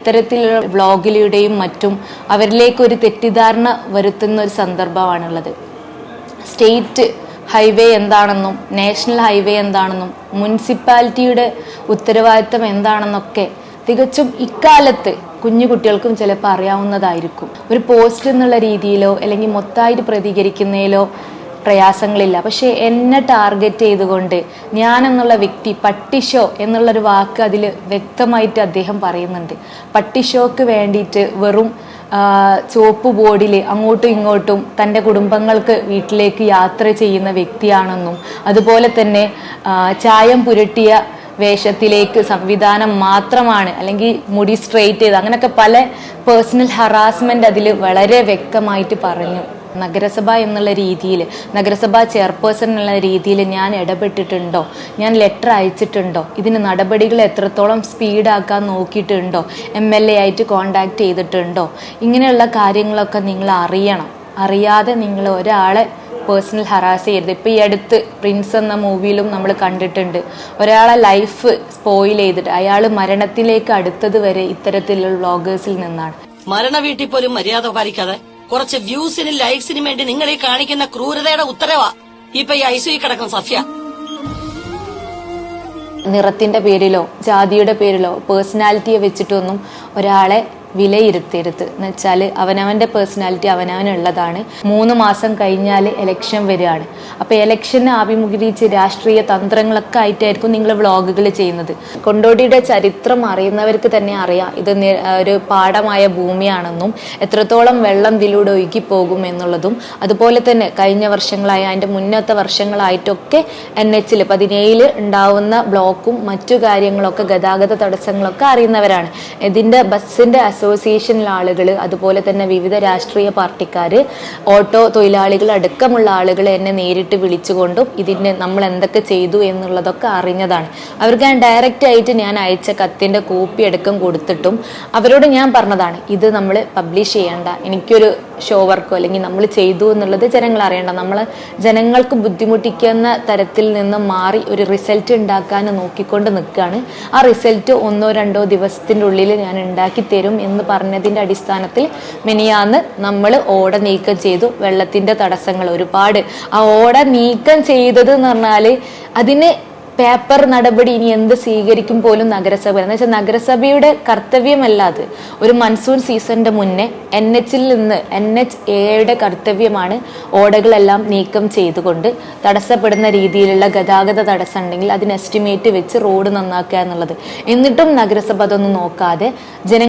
ഇത്തരത്തിലുള്ള വ്ളോഗിലൂടെയും മറ്റും അവരിലേക്ക് ഒരു തെറ്റിദ്ധാരണ വരുത്തുന്ന ഒരു സന്ദർഭമാണുള്ളത്. സ്റ്റേറ്റ് ഹൈവേ എന്താണെന്നും നാഷണൽ ഹൈവേ എന്താണെന്നും മുനിസിപ്പാലിറ്റിയുടെ ഉത്തരവാദിത്തം എന്താണെന്നൊക്കെ തികച്ചും ഇക്കാലത്ത് കുഞ്ഞു കുട്ടികൾക്കും ചിലപ്പോൾ അറിയാവുന്നതായിരിക്കും. ഒരു പോസ്റ്റ് എന്നുള്ള രീതിയിലോ അല്ലെങ്കിൽ മൊത്തമായിട്ട് പ്രതികരിക്കുന്നതിലോ പ്രയാസങ്ങളില്ല. പക്ഷെ എന്നെ ടാർഗറ്റ് ചെയ്തുകൊണ്ട് ഞാൻ എന്നുള്ള വ്യക്തി പട്ടിഷോ എന്നുള്ളൊരു വാക്ക് അതിൽ വ്യക്തമായിട്ട് അദ്ദേഹം പറയുന്നുണ്ട്. പട്ടിഷോക്ക് വേണ്ടിയിട്ട് വെറും ചുവപ്പ് ബോർഡിൽ അങ്ങോട്ടും ഇങ്ങോട്ടും തൻ്റെ കുടുംബങ്ങൾക്ക് വീട്ടിലേക്ക് യാത്ര ചെയ്യുന്ന വ്യക്തിയാണെന്നും അതുപോലെ തന്നെ ചായം പുരട്ടിയ വേഷത്തിലേക്ക് സംവിധാനം മാത്രമാണ്, അല്ലെങ്കിൽ മുടി സ്ട്രെയിറ്റ് ചെയ്ത് അങ്ങനെയൊക്കെ പല പേഴ്സണൽ ഹറാസ്മെന്റ് അതിൽ വളരെ വ്യക്തമായിട്ട് പറഞ്ഞു. നഗരസഭ എന്നുള്ള രീതിയിൽ, നഗരസഭാ ചെയർപേഴ്സൺ എന്നുള്ള രീതിയിൽ ഞാൻ ഇടപെട്ടിട്ടുണ്ടോ, ഞാൻ ലെറ്റർ അയച്ചിട്ടുണ്ടോ, ഇതിന് നടപടികൾ എത്രത്തോളം സ്പീഡാക്കാൻ നോക്കിയിട്ടുണ്ടോ, MLA ആയിട്ട് കോണ്ടാക്ട് ചെയ്തിട്ടുണ്ടോ, ഇങ്ങനെയുള്ള കാര്യങ്ങളൊക്കെ നിങ്ങൾ അറിയണം. അറിയാതെ നിങ്ങൾ ഒരാളെ പേഴ്സണൽ ഹറാസ് ചെയ്യരുത്. ഇപ്പം ഈ അടുത്ത് പ്രിൻസ് എന്ന മൂവിയിലും നമ്മൾ കണ്ടിട്ടുണ്ട്, ഒരാളെ ലൈഫ് സ്പോയിൽ ചെയ്തിട്ട് അയാൾ മരണത്തിലേക്ക് അടുത്തത് വരെ ഇത്തരത്തിലുള്ള വ്ളോഗേഴ്സിൽ നിന്നാണ്. മരണ വീട്ടിൽ പോലും മര്യാദ പാലിക്കാതെ കുറച്ച് വ്യൂസിനും ലൈക്സിനും വേണ്ടി നിങ്ങൾ ഈ കാണിക്കുന്ന ക്രൂരതയുടെ ഉത്തരവാ ഇപ്പൊ ഈ ICU കിടക്കുന്ന സഫ്യ. നിറത്തിന്റെ പേരിലോ ജാതിയുടെ പേരിലോ പേഴ്സണാലിറ്റിയെ വെച്ചിട്ടൊന്നും ഒരാളെ വിലയിരുത്തരുത്. എന്ന് വെച്ചാൽ അവനവന്റെ പേഴ്സണാലിറ്റി അവനവനുള്ളതാണ്. 3 മാസം കഴിഞ്ഞാൽ ഇലക്ഷൻ വരികയാണ്. അപ്പോൾ ഇലക്ഷനെ അഭിമുഖീകരിച്ച് രാഷ്ട്രീയ തന്ത്രങ്ങളൊക്കെ ആയിട്ടായിരിക്കും നിങ്ങൾ വ്ളോഗുകൾ ചെയ്യുന്നത്. കൊണ്ടോട്ടിയുടെ ചരിത്രം അറിയുന്നവർക്ക് തന്നെ അറിയാം ഇത് ഒരു പാടമായ ഭൂമിയാണെന്നും എത്രത്തോളം വെള്ളം ഇതിലൂടെ ഒഴുകിപ്പോകും എന്നുള്ളതും. അതുപോലെ തന്നെ കഴിഞ്ഞ വർഷങ്ങളായി അതിൻ്റെ മുന്നത്തെ വർഷങ്ങളായിട്ടൊക്കെ NH 17 ഉണ്ടാവുന്ന ബ്ലോക്കും മറ്റു കാര്യങ്ങളൊക്കെ ഗതാഗത തടസ്സങ്ങളൊക്കെ അറിയുന്നവരാണ്. ഇതിൻ്റെ ബസ്സിൻ്റെ അസോസിയേഷനിലെ ആളുകൾ, അതുപോലെ തന്നെ വിവിധ രാഷ്ട്രീയ പാർട്ടിക്കാർ, ഓട്ടോ തൊഴിലാളികൾ അടക്കമുള്ള ആളുകൾ എന്നെ നേരിട്ട് വിളിച്ചുകൊണ്ടും ഇതിന് നമ്മൾ എന്തൊക്കെ ചെയ്തു എന്നുള്ളതൊക്കെ അറിഞ്ഞതാണ്. അവർക്ക് ഞാൻ ഡയറക്റ്റ് ആയിട്ട് ഞാൻ അയച്ച കത്തിൻ്റെ കോപ്പി അടക്കം കൊടുത്തിട്ടും അവരോട് ഞാൻ പറഞ്ഞതാണ്, ഇത് നമ്മൾ പബ്ലിഷ് ചെയ്യേണ്ട, എനിക്കൊരു ഷോ വർക്കോ അല്ലെങ്കിൽ നമ്മൾ ചെയ്തു എന്നുള്ളത് ജനങ്ങൾ അറിയേണ്ട, നമ്മൾ ജനങ്ങൾക്ക് ബുദ്ധിമുട്ടിക്കുന്ന തരത്തിൽ നിന്ന് മാറി ഒരു റിസൾട്ട് ഉണ്ടാക്കാൻ നോക്കിക്കൊണ്ട് നിൽക്കുകയാണ്. ആ റിസൾട്ട് 1-2 ദിവസത്തിൻ്റെ ഉള്ളിൽ ഞാൻ ഉണ്ടാക്കി തരും എന്ന് പറഞ്ഞതിൻ്റെ അടിസ്ഥാനത്തിൽ മിനിയാന്ന് നമ്മൾ ഓട നീക്കം ചെയ്തു. വെള്ളത്തിൻ്റെ തടസ്സങ്ങൾ ഒരുപാട്, ആ ഓട നീക്കം ചെയ്തത് എന്ന് പറഞ്ഞാൽ അതിന് പേപ്പർ നടപടി ഇനി എന്ത് സ്വീകരിക്കും പോലും നഗരസഭ, എന്ന് വെച്ചാൽ നഗരസഭയുടെ കർത്തവ്യമല്ല അത്. ഒരു മൺസൂൺ സീസണിന്റെ മുന്നേ NH നിന്ന് NH-7 കർത്തവ്യമാണ് ഓടകളെല്ലാം നീക്കം ചെയ്തുകൊണ്ട് തടസ്സപ്പെടുന്ന രീതിയിലുള്ള ഗതാഗത തടസ്സം ഉണ്ടെങ്കിൽ അതിന് എസ്റ്റിമേറ്റ് വെച്ച് റോഡ് നന്നാക്കുക എന്നുള്ളത്. എന്നിട്ടും നഗരസഭ അതൊന്നും നോക്കാതെ